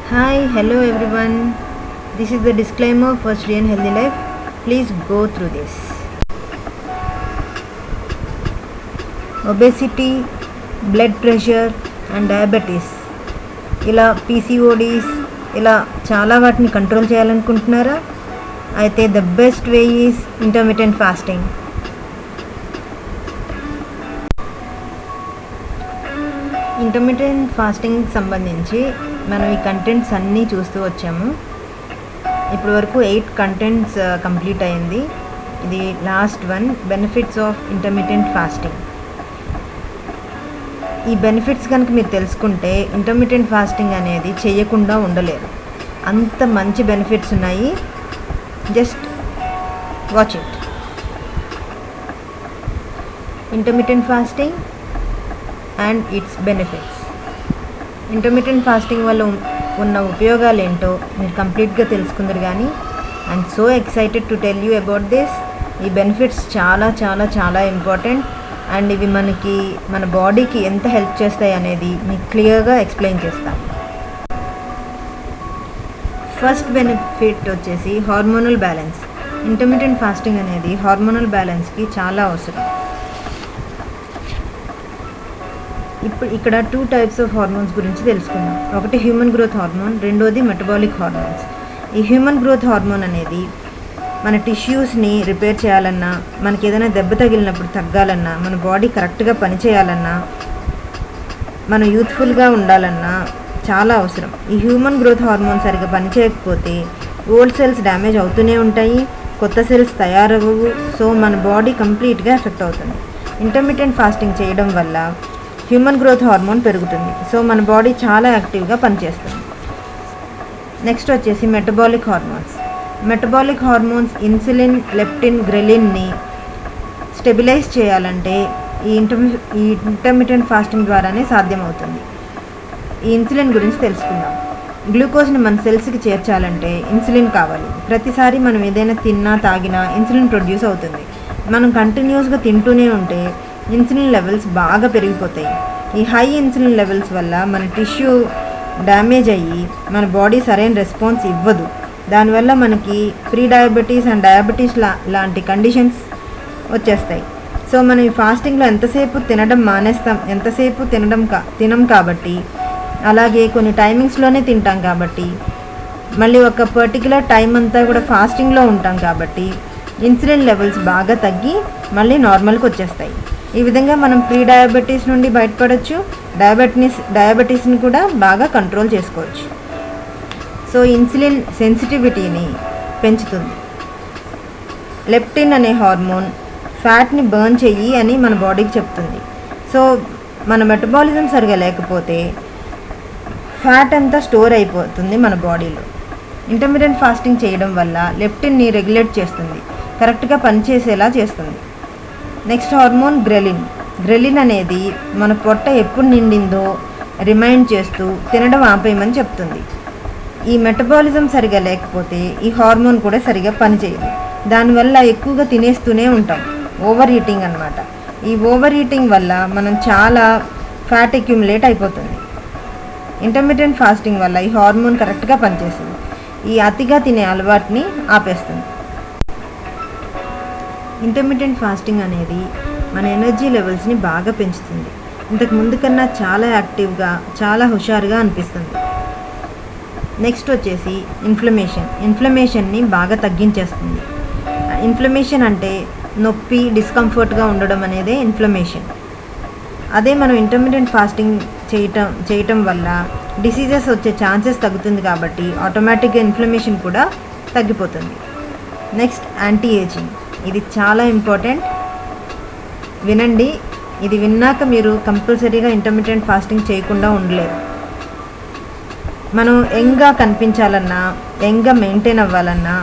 Hi, hello everyone. This is the disclaimer for Sri and Healthy Life. Please go through this. Obesity, blood pressure and diabetes. ఇలా PCODs ఇలా చాలా వాటిని control చేయాలనుకుంటున్నారా? అయితే the best way is intermittent fasting. Intermittent fasting సంబంధించి మనం ఈ contents అన్నీ చూస్తూ వచ్చాము. ఇప్పటి వరకు 8 కంటెంట్స్ కంప్లీట్ అయింది. ఇది last one, benefits of intermittent fasting. ఈ బెనిఫిట్స్ కనుక మీరు తెలుసుకుంటే ఇంటర్మిటెంట్ ఫాస్టింగ్ అనేది చేయకుండా ఉండలేరు. అంత మంచి బెనిఫిట్స్ ఉన్నాయి. Just watch it. Intermittent fasting and it's benefits. Intermittent fasting వల్ల ఉన్న ఉపయోగాలు ఏంటో మీరు కంప్లీట్గా తెలుసుకుందరు. కానీ I'm so excited to tell you about this. ఈ బెనిఫిట్స్ చాలా చాలా చాలా ఇంపార్టెంట్ అండ్ ఇవి మన బాడీకి ఎంత హెల్ప్ చేస్తాయి అనేది మీకు క్లియర్గా ఎక్స్ప్లెయిన్ చేస్తాను. ఫస్ట్ బెనిఫిట్ వచ్చేసి హార్మోనల్ బ్యాలెన్స్. ఇంటర్మిటెంట్ ఫాస్టింగ్ అనేది హార్మోనల్ బ్యాలెన్స్కి చాలా అవసరం. ఇక్కడ 2 టైప్స్ ఆఫ్ హార్మోన్స్ గురించి తెలుసుకుందాం. ఒకటి హ్యూమన్ గ్రోత్ హార్మోన్, రెండోది మెటబాలిక్ హార్మోన్స్. ఈ హ్యూమన్ గ్రోత్ హార్మోన్ అనేది మన టిష్యూస్ని రిపేర్ చేయాలన్నా, మనకి ఏదైనా దెబ్బ తగిలినప్పుడు తగ్గాలన్నా, మన బాడీ కరెక్ట్గా పనిచేయాలన్నా, మనం యూత్ఫుల్గా ఉండాలన్నా చాలా అవసరం. ఈ హ్యూమన్ గ్రోత్ హార్మోన్ సరిగ్గా పనిచేయకపోతే ఓల్డ్ సెల్స్ డ్యామేజ్ అవుతూనే ఉంటాయి, కొత్త సెల్స్ తయారవ్వవు. సో మన బాడీ కంప్లీట్గా ఎఫెక్ట్ అవుతుంది. ఇంటర్మిటెంట్ ఫాస్టింగ్ చేయడం వల్ల హ్యూమన్ గ్రోత్ హార్మోన్ పెరుగుతుంది. సో మన బాడీ చాలా యాక్టివ్గా పనిచేస్తుంది. నెక్స్ట్ వచ్చేసి metabolic hormones. Metabolic hormones insulin, leptin, గ్రెలిన్ని స్టెబిలైజ్ చేయాలంటే ఈ ఇంటర్మిటెంట్ ఫాస్టింగ్ ద్వారానే సాధ్యమవుతుంది. ఈ ఇన్సులిన్ గురించి తెలుసుకుందాం. గ్లూకోజ్ని మన సెల్స్కి చేర్చాలంటే ఇన్సులిన్ కావాలి. ప్రతిసారి మనం ఏదైనా తిన్నా తాగినా ఇన్సులిన్ ప్రొడ్యూస్ అవుతుంది. మనం కంటిన్యూస్గా తింటూనే ఉంటే ఇన్సులిన్ లెవెల్స్ బాగా పెరిగిపోతాయి. ఈ హై ఇన్సులిన్ లెవెల్స్ వల్ల మన టిష్యూ డ్యామేజ్ అయ్యి మన బాడీ సరైన రెస్పాన్స్ ఇవ్వదు. దానివల్ల మనకి ప్రీ డయాబెటీస్ అండ్ డయాబెటీస్ లాంటి కండిషన్స్ వచ్చేస్తాయి. సో మనం ఈ ఫాస్టింగ్లో ఎంతసేపు తినడం మానేస్తాం, ఎంతసేపు తినం కాబట్టి, అలాగే కొన్ని టైమింగ్స్లోనే తింటాం కాబట్టి, మళ్ళీ ఒక పర్టికులర్ టైం అంతా కూడా ఫాస్టింగ్లో ఉంటాం కాబట్టి ఇన్సులిన్ లెవెల్స్ బాగా తగ్గి మళ్ళీ నార్మల్కి వచ్చేస్తాయి. ఈ విధంగా మనం ప్రీ డయాబెటీస్ నుండి బయటపడవచ్చు, డయాబెటీస్ని కూడా బాగా కంట్రోల్ చేసుకోవచ్చు. సో ఇన్సులిన్ సెన్సిటివిటీని పెంచుతుంది. లెప్టిన్ అనే హార్మోన్ ఫ్యాట్ని బర్న్ చెయ్యి అని మన బాడీకి చెప్తుంది. సో మన మెటబాలిజం సరిగా లేకపోతే ఫ్యాట్ అంతా స్టోర్ అయిపోతుంది మన బాడీలో. ఇంటర్మిటెంట్ ఫాస్టింగ్ చేయడం వల్ల లెప్టిన్ని రెగ్యులేట్ చేస్తుంది, కరెక్ట్గా పనిచేసేలా చేస్తుంది. Next hormone ghrelin. గ్రెలిన్ అనేది మన పొట్ట ఎప్పుడు నిండిందో రిమైండ్ చేస్తూ తినడం ఆపేయమని చెప్తుంది. ఈ మెటబాలిజం సరిగా లేకపోతే ఈ హార్మోన్ కూడా సరిగా పనిచేయదు. దానివల్ల ఎక్కువగా తినేస్తూనే ఉంటాం, ఓవర్ ఈటింగ్ అన్నమాట. ఈ ఓవర్ ఈటింగ్ వల్ల మనం చాలా ఫ్యాట్ అక్యుములేట్ అయిపోతుంది. ఇంటర్మిటెంట్ ఫాస్టింగ్ వల్ల ఈ హార్మోన్ కరెక్ట్గా పనిచేస్తుంది. ఈ అతిగా తినే అలవాటుని ఆపేస్తుంది. ఇంటర్మిటెంట్ ఫాస్టింగ్ అనేది మన ఎనర్జీ లెవెల్స్ని బాగా పెంచుతుంది. ఇంతకు ముందు కన్నా చాలా యాక్టివ్గా, చాలా హుషారుగా అనిపిస్తుంది. నెక్స్ట్ వచ్చేసి ఇన్ఫ్లమేషన్ని బాగా తగ్గించేస్తుంది. ఇన్ఫ్లమేషన్ అంటే నొప్పి, డిస్కంఫర్ట్గా ఉండడం అనేదే ఇన్ఫ్లమేషన్. అదే మనం ఇంటర్మిటెంట్ ఫాస్టింగ్ చేయటం వల్ల డిసీజెస్ వచ్చే ఛాన్సెస్ తగ్గుతుంది కాబట్టి ఆటోమేటిక్గా ఇన్ఫ్లమేషన్ కూడా తగ్గిపోతుంది. Next anti ageing. ఇది చాలా ఇంపార్టెంట్, వినండి. ఇది విన్నాక మీరు కంపల్సరీగా ఇంటర్మిటెంట్ ఫాస్టింగ్ చేయకుండా ఉండలేరు. మనం యంగ్గా కనిపించాలన్నా, యంగ్గా మెయింటైన్ అవ్వాలన్నా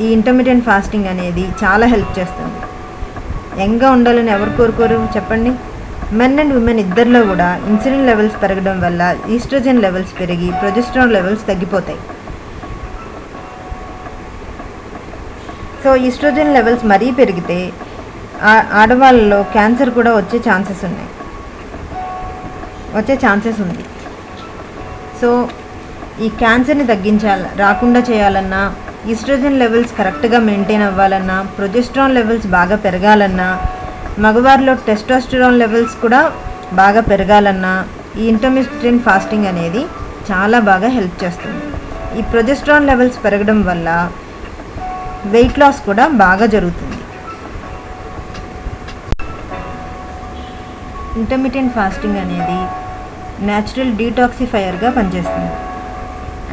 ఈ ఇంటర్మిటెంట్ ఫాస్టింగ్ అనేది చాలా హెల్ప్ చేస్తుంది. యంగ్గా ఉండాలని ఎవరు కోరుకోరు చెప్పండి? మెన్ అండ్ ఉమెన్ ఇద్దరిలో కూడా ఇన్సులిన్ లెవెల్స్ పెరగడం వల్ల ఈస్ట్రోజన్ లెవెల్స్ పెరిగి ప్రొజెస్ట్రాన్ లెవెల్స్ తగ్గిపోతాయి. సో ఈస్ట్రోజన్ లెవెల్స్ మరీ పెరిగితే ఆడవాళ్ళలో క్యాన్సర్ కూడా వచ్చే ఛాన్సెస్ ఉంది. సో ఈ క్యాన్సర్ని రాకుండా చేయాలన్నా, ఈస్ట్రోజన్ లెవెల్స్ కరెక్ట్గా మెయింటైన్ అవ్వాలన్నా, ప్రొజెస్ట్రాన్ లెవెల్స్ బాగా పెరగాలన్నా, మగవారిలో టెస్టోస్టెరాన్ లెవెల్స్ కూడా బాగా పెరగాలన్నా ఈ ఇంటర్మిటెంట్ ఫాస్టింగ్ అనేది చాలా బాగా హెల్ప్ చేస్తుంది. ఈ ప్రొజెస్ట్రాన్ లెవెల్స్ పెరగడం వల్ల వెయిట్ లాస్ కూడా బాగా జరుగుతుంది. ఇంటర్మిటెంట్ ఫాస్టింగ్ అనేది న్యాచురల్ డీటాక్సిఫైయర్గా పనిచేస్తుంది.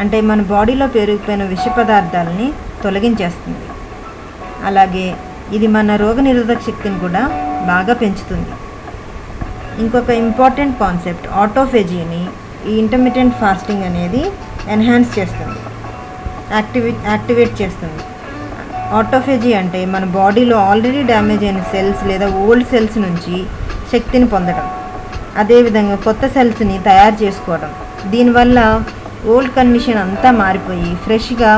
అంటే మన బాడీలో పెరిగిపోయిన విష పదార్థాలని తొలగించేస్తుంది. అలాగే ఇది మన రోగనిరోధక శక్తిని కూడా బాగా పెంచుతుంది. ఇంకొక ఇంపార్టెంట్ కాన్సెప్ట్ ఆటోఫేజీని ఈ ఇంటర్మిటెంట్ ఫాస్టింగ్ అనేది ఎన్హాన్స్ చేస్తుంది, యాక్టివేట్ చేస్తుంది. ఆటోఫేజీ అంటే మన బాడీలో ఆల్రెడీ డ్యామేజ్ అయిన సెల్స్ లేదా ఓల్డ్ సెల్స్ నుంచి శక్తిని పొందడం, అదేవిధంగా కొత్త సెల్స్ని తయారు చేసుకోవడం. దీనివల్ల ఓల్డ్ కండిషన్ అంతా మారిపోయి ఫ్రెష్గా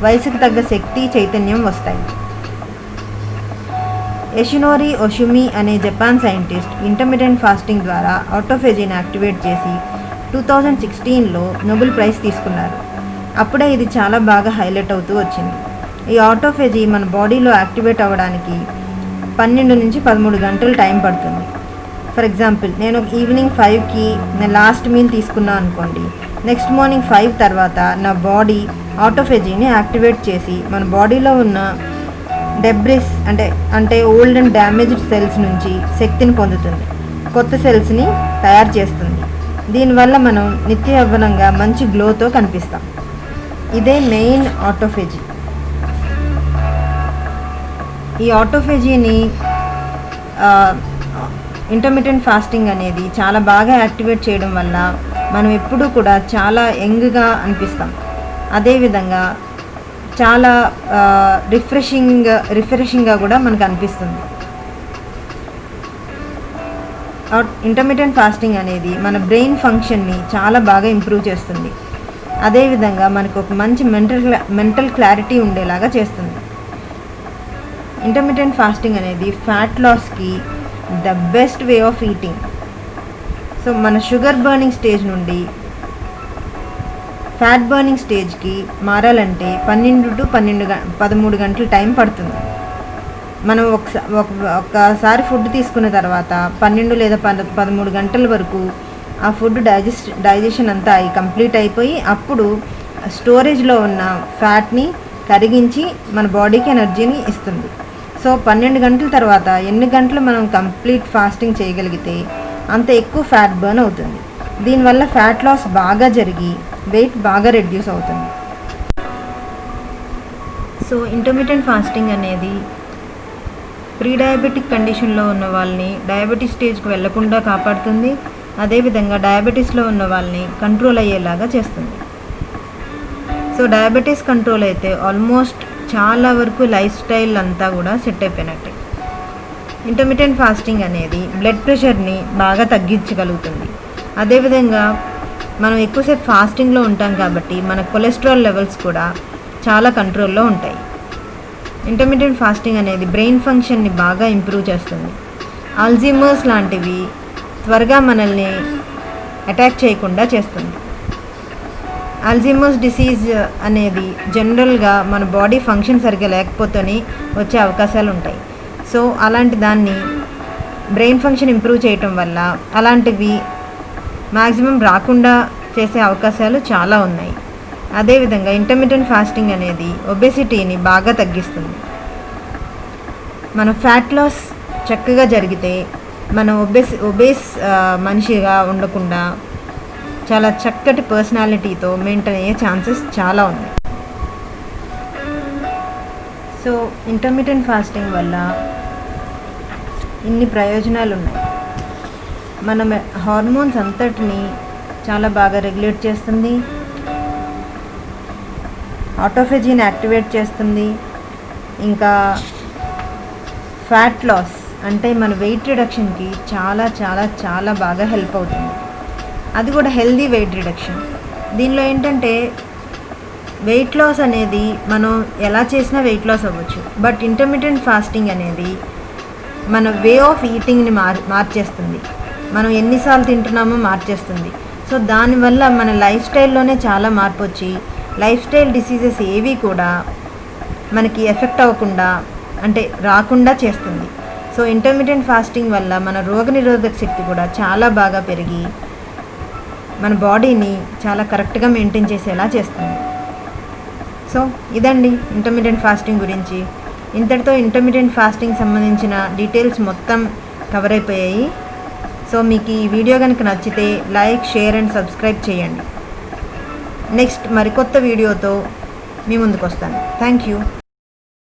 వయసుకు తగ్గ శక్తి చైతన్యం వస్తాయి. యషినోరి ఒషుమి అనే జపాన్ సైంటిస్ట్ ఇంటర్మిటెంట్ ఫాస్టింగ్ ద్వారా ఆటోఫేజీని యాక్టివేట్ చేసి 2016లో నోబెల్ ప్రైజ్ తీసుకున్నారు. అప్పుడే ఇది చాలా బాగా హైలైట్ అవుతూ వచ్చింది. ఈ ఆటోఫేజీ మన బాడీలో యాక్టివేట్ అవ్వడానికి 12 నుంచి 13 గంటలు టైం పడుతుంది. ఫర్ ఎగ్జాంపుల్, నేను ఈవినింగ్ 5కి నేను లాస్ట్ మీల్ తీసుకున్నాను అనుకోండి, నెక్స్ట్ మార్నింగ్ 5 తర్వాత నా బాడీ ఆటోఫేజీని యాక్టివేట్ చేసి మన బాడీలో ఉన్న డెబ్రిస్ అంటే ఓల్డ్ అండ్ డ్యామేజ్డ్ సెల్స్ నుంచి శక్తిని పొందుతుంది, కొత్త సెల్స్ని తయారు చేస్తుంది. దీనివల్ల మనం నిత్య యవ్వనంగా మంచి గ్లోతో కనిపిస్తాం. ఇదే మెయిన్ ఆటోఫేజీ. ఈ ఆటోఫేజీని ఇంటర్మిటెంట్ ఫాస్టింగ్ అనేది చాలా బాగా యాక్టివేట్ చేయడం వల్ల మనం ఎప్పుడూ కూడా చాలా యంగ్గా అనిపిస్తాం. అదేవిధంగా చాలా రిఫ్రెషింగ్గా కూడా మనకు అనిపిస్తుంది. ఇంటర్మిటెంట్ ఫాస్టింగ్ అనేది మన బ్రెయిన్ ఫంక్షన్ని చాలా బాగా ఇంప్రూవ్ చేస్తుంది. అదేవిధంగా మనకు ఒక మంచి మెంటల్ క్లారిటీ ఉండేలాగా చేస్తుంది. ఇంటర్మిటెంట్ ఫాస్టింగ్ అనేది ఫ్యాట్ లాస్కి the best way of eating. So మన షుగర్ బర్నింగ్ స్టేజ్ నుండి ఫ్యాట్ బర్నింగ్ స్టేజ్కి మారాలంటే 12 to 13 గంటలు టైం పడుతుంది. మనం ఒక్కసారి ఫుడ్ తీసుకున్న తర్వాత 12 లేదా 13 గంటల వరకు ఆ ఫుడ్ డైజెషన్ అంతా కంప్లీట్ అయిపోయి అప్పుడు స్టోరేజ్లో ఉన్న ఫ్యాట్ని కరిగించి మన బాడీకి ఎనర్జీని ఇస్తుంది. సో 12 గంటల తర్వాత ఎన్ని గంటలు మనం కంప్లీట్ ఫాస్టింగ్ చేయగలిగితే అంత ఎక్కువ ఫ్యాట్ బర్న్ అవుతుంది. దీనివల్ల ఫ్యాట్ లాస్ బాగా జరిగి వెయిట్ బాగా రెడ్యూస్ అవుతుంది. సో ఇంటర్మిటెంట్ ఫాస్టింగ్ అనేది ప్రీ డయాబెటిక్ కండిషన్లో ఉన్న వాళ్ళని డయాబెటీస్ స్టేజ్కి వెళ్లకుండా కాపాడుతుంది. అదేవిధంగా డయాబెటీస్లో ఉన్న వాళ్ళని కంట్రోల్ అయ్యేలాగా చేస్తుంది. సో డయాబెటీస్ కంట్రోల్ అయితే ఆల్మోస్ట్ చాలా వరకు లైఫ్ స్టైల్ అంతా కూడా సెట్ అయిపోయినట్టే. ఇంటర్మిటెంట్ ఫాస్టింగ్ అనేది బ్లడ్ ప్రెషర్ని బాగా తగ్గించగలుగుతుంది. అదేవిధంగా మనం ఎక్కువసేపు ఫాస్టింగ్లో ఉంటాం కాబట్టి మన కొలెస్ట్రాల్ లెవెల్స్ కూడా చాలా కంట్రోల్లో ఉంటాయి. ఇంటర్మిటెంట్ ఫాస్టింగ్ అనేది బ్రెయిన్ ఫంక్షన్ని బాగా ఇంప్రూవ్ చేస్తుంది. అల్జీమర్స్ లాంటివి త్వరగా మనల్ని అటాక్ చేయకుండా చేస్తుంది. అల్జీమర్స్ డిసీజ్ అనేది జనరల్గా మన బాడీ ఫంక్షన్ సరిగ్గా లేకపోతేనే వచ్చే అవకాశాలు ఉంటాయి. సో అలాంటి దాన్ని బ్రెయిన్ ఫంక్షన్ ఇంప్రూవ్ చేయటం వల్ల అలాంటివి మ్యాక్సిమం రాకుండా చేసే అవకాశాలు చాలా ఉన్నాయి. అదేవిధంగా ఇంటర్మిటెంట్ ఫాస్టింగ్ అనేది ఒబెసిటీని బాగా తగ్గిస్తుంది. మన ఫ్యాట్ లాస్ చక్కగా జరిగితే మనం ఒబేస్ మనిషిగా ఉండకుండా చాలా చక్కటి పర్సనాలిటీతో మెయింటైన్ అయ్యే ఛాన్సెస్ చాలా ఉన్నాయి. సో ఇంటర్మిటెంట్ ఫాస్టింగ్ వల్ల ఇన్ని ప్రయోజనాలు ఉన్నాయి. మన హార్మోన్స్ అంతటిని చాలా బాగా రెగ్యులేట్ చేస్తుంది, ఆటోఫేజీని యాక్టివేట్ చేస్తుంది, ఇంకా ఫ్యాట్ లాస్ అంటే మన వెయిట్ రిడక్షన్కి చాలా చాలా చాలా బాగా హెల్ప్ అవుతుంది. అది కూడా హెల్దీ వెయిట్ రిడక్షన్. దీనిలో ఏంటంటే వెయిట్ లాస్ అనేది మనం ఎలా చేసినా వెయిట్ లాస్ అవ్వచ్చు. బట్ ఇంటర్మిటెంట్ ఫాస్టింగ్ అనేది మన వే ఆఫ్ ఈటింగ్ని మార్చేస్తుంది. మనం ఎన్నిసార్లు తింటున్నామో మార్చేస్తుంది. సో దానివల్ల మన లైఫ్ స్టైల్లోనే చాలా మార్పు వచ్చి లైఫ్ స్టైల్ డిసీజెస్ ఏవి కూడా మనకి ఎఫెక్ట్ అవ్వకుండా అంటే రాకుండా చేస్తుంది. సో ఇంటర్మీడియట్ ఫాస్టింగ్ వల్ల మన రోగనిరోధక శక్తి కూడా చాలా బాగా పెరిగి మన బాడీని చాలా కరెక్ట్గా మెయింటైన్ చేసేలా చేస్తుంది. సో ఇదండి ఇంటర్మీడియట్ ఫాస్టింగ్ గురించి. ఇంతటితో ఇంటర్మీడియట్ ఫాస్టింగ్ సంబంధించిన డీటెయిల్స్ మొత్తం కవర్ అయిపోయాయి. సో మీకు ఈ వీడియో కనుక నచ్చితే లైక్, షేర్ అండ్ సబ్స్క్రైబ్ చేయండి. నెక్స్ట్ మరికొత్త వీడియోతో మీ ముందుకు వస్తాను. Thank you.